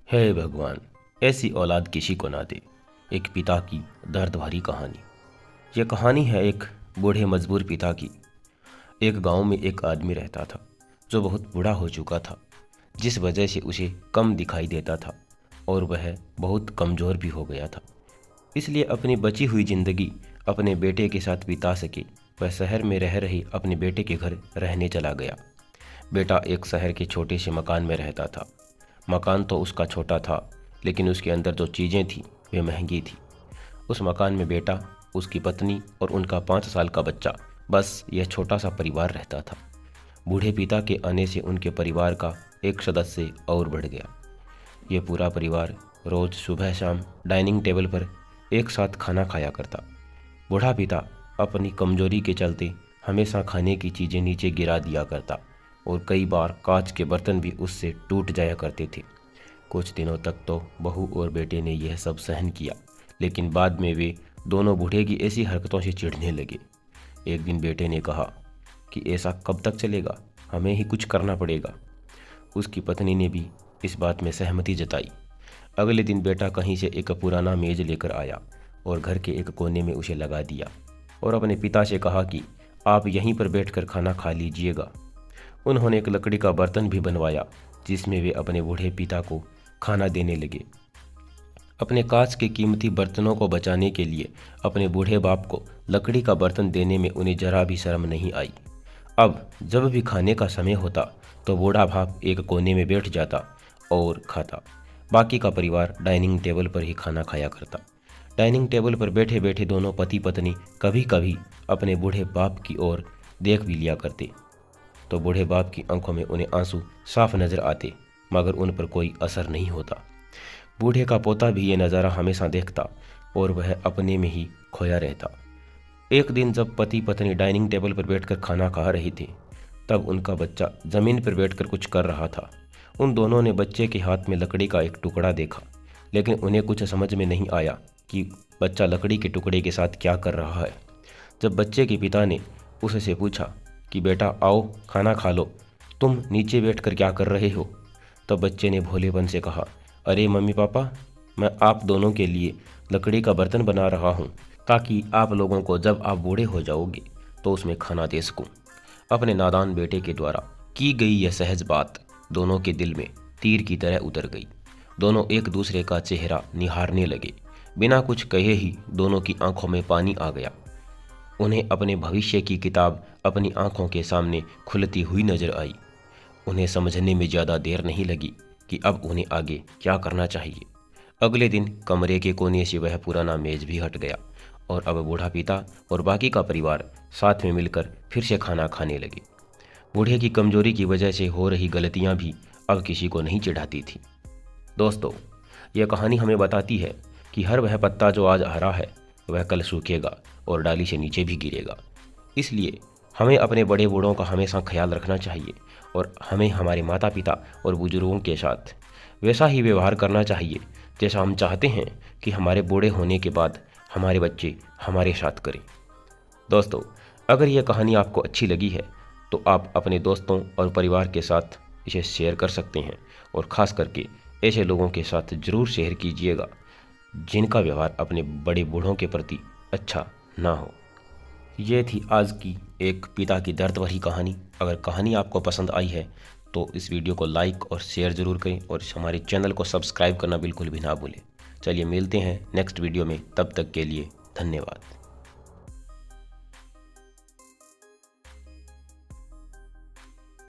हे भगवान, ऐसी औलाद किसी को ना दे। एक पिता की दर्द भरी कहानी। यह कहानी है एक बूढ़े मजबूर पिता की। एक गांव में एक आदमी रहता था जो बहुत बूढ़ा हो चुका था, जिस वजह से उसे कम दिखाई देता था और वह बहुत कमज़ोर भी हो गया था। इसलिए अपनी बची हुई ज़िंदगी अपने बेटे के साथ बिता सके, वह शहर में रह रही अपने बेटे के घर रहने चला गया। बेटा एक शहर के छोटे से मकान में रहता था। मकान तो उसका छोटा था, लेकिन उसके अंदर जो चीज़ें थीं वे महंगी थी। उस मकान में बेटा, उसकी पत्नी और उनका 5 साल का बच्चा, बस यह छोटा सा परिवार रहता था। बूढ़े पिता के आने से उनके परिवार का एक सदस्य और बढ़ गया। ये पूरा परिवार रोज़ सुबह शाम डाइनिंग टेबल पर एक साथ खाना खाया करता। बूढ़ा पिता अपनी कमजोरी के चलते हमेशा खाने की चीज़ें नीचे गिरा दिया करता और कई बार कांच के बर्तन भी उससे टूट जाया करते थे। कुछ दिनों तक तो बहू और बेटे ने यह सब सहन किया, लेकिन बाद में वे दोनों बूढ़े की ऐसी हरकतों से चिढ़ने लगे। एक दिन बेटे ने कहा कि ऐसा कब तक चलेगा, हमें ही कुछ करना पड़ेगा। उसकी पत्नी ने भी इस बात में सहमति जताई। अगले दिन बेटा कहीं से एक पुराना मेज लेकर आया और घर के एक कोने में उसे लगा दिया और अपने पिता से कहा कि आप यहीं पर बैठकर खाना खा लीजिएगा। उन्होंने एक लकड़ी का बर्तन भी बनवाया जिसमें वे अपने बूढ़े पिता को खाना देने लगे। अपने कांच के कीमती बर्तनों को बचाने के लिए अपने बूढ़े बाप को लकड़ी का बर्तन देने में उन्हें जरा भी शर्म नहीं आई। अब जब भी खाने का समय होता तो बूढ़ा बाप एक कोने में बैठ जाता और खाता। बाकी का परिवार डाइनिंग टेबल पर ही खाना खाया करता। डाइनिंग टेबल पर बैठे बैठे दोनों पति पत्नी कभी कभी अपने बूढ़े बाप की ओर देख भी लिया करते, तो बूढ़े बाप की आंखों में उन्हें आंसू साफ नजर आते, मगर उन पर कोई असर नहीं होता। बूढ़े का पोता भी ये नज़ारा हमेशा देखता और वह अपने में ही खोया रहता। एक दिन जब पति पत्नी डाइनिंग टेबल पर बैठकर खाना खा रहे थे, तब उनका बच्चा ज़मीन पर बैठकर कुछ कर रहा था। उन दोनों ने बच्चे के हाथ में लकड़ी का एक टुकड़ा देखा, लेकिन उन्हें कुछ समझ में नहीं आया कि बच्चा लकड़ी के टुकड़े के साथ क्या कर रहा है। जब बच्चे के पिता ने उससे पूछा कि बेटा आओ खाना खा लो, तुम नीचे बैठकर क्या कर रहे हो, तब बच्चे ने भोलेपन से कहा, अरे मम्मी पापा, मैं आप दोनों के लिए लकड़ी का बर्तन बना रहा हूँ ताकि आप लोगों को जब आप बूढ़े हो जाओगे तो उसमें खाना दे सकूँ। अपने नादान बेटे के द्वारा की गई यह सहज बात दोनों के दिल में तीर की तरह उतर गई। दोनों एक दूसरे का चेहरा निहारने लगे। बिना कुछ कहे ही दोनों की आंखों में पानी आ गया। उन्हें अपने भविष्य की किताब अपनी आंखों के सामने खुलती हुई नजर आई। उन्हें समझने में ज़्यादा देर नहीं लगी कि अब उन्हें आगे क्या करना चाहिए। अगले दिन कमरे के कोने से वह पुराना मेज भी हट गया और अब बूढ़ा पिता और बाकी का परिवार साथ में मिलकर फिर से खाना खाने लगे। बूढ़े की कमजोरी की वजह से हो रही गलतियां भी अब किसी को नहीं चिढ़ाती थी। दोस्तों, यह कहानी हमें बताती है कि हर वह पत्ता जो आज हरा है वह कल सूखेगा और डाली से नीचे भी गिरेगा। इसलिए हमें अपने बड़े बूढ़ों का हमेशा ख्याल रखना चाहिए और हमें हमारे माता पिता और बुजुर्गों के साथ वैसा ही व्यवहार करना चाहिए जैसा हम चाहते हैं कि हमारे बूढ़े होने के बाद हमारे बच्चे हमारे साथ करें। दोस्तों, अगर यह कहानी आपको अच्छी लगी है तो आप अपने दोस्तों और परिवार के साथ इसे शेयर कर सकते हैं और ख़ास करके ऐसे लोगों के साथ ज़रूर शेयर कीजिएगा जिनका व्यवहार अपने बड़े बूढ़ों के प्रति अच्छा ना हो। ये थी आज की एक पिता की दर्द भरी कहानी। अगर कहानी आपको पसंद आई है तो इस वीडियो को लाइक और शेयर ज़रूर करें और हमारे चैनल को सब्सक्राइब करना बिल्कुल भी ना भूलें। चलिए मिलते हैं नेक्स्ट वीडियो में, तब तक के लिए धन्यवाद।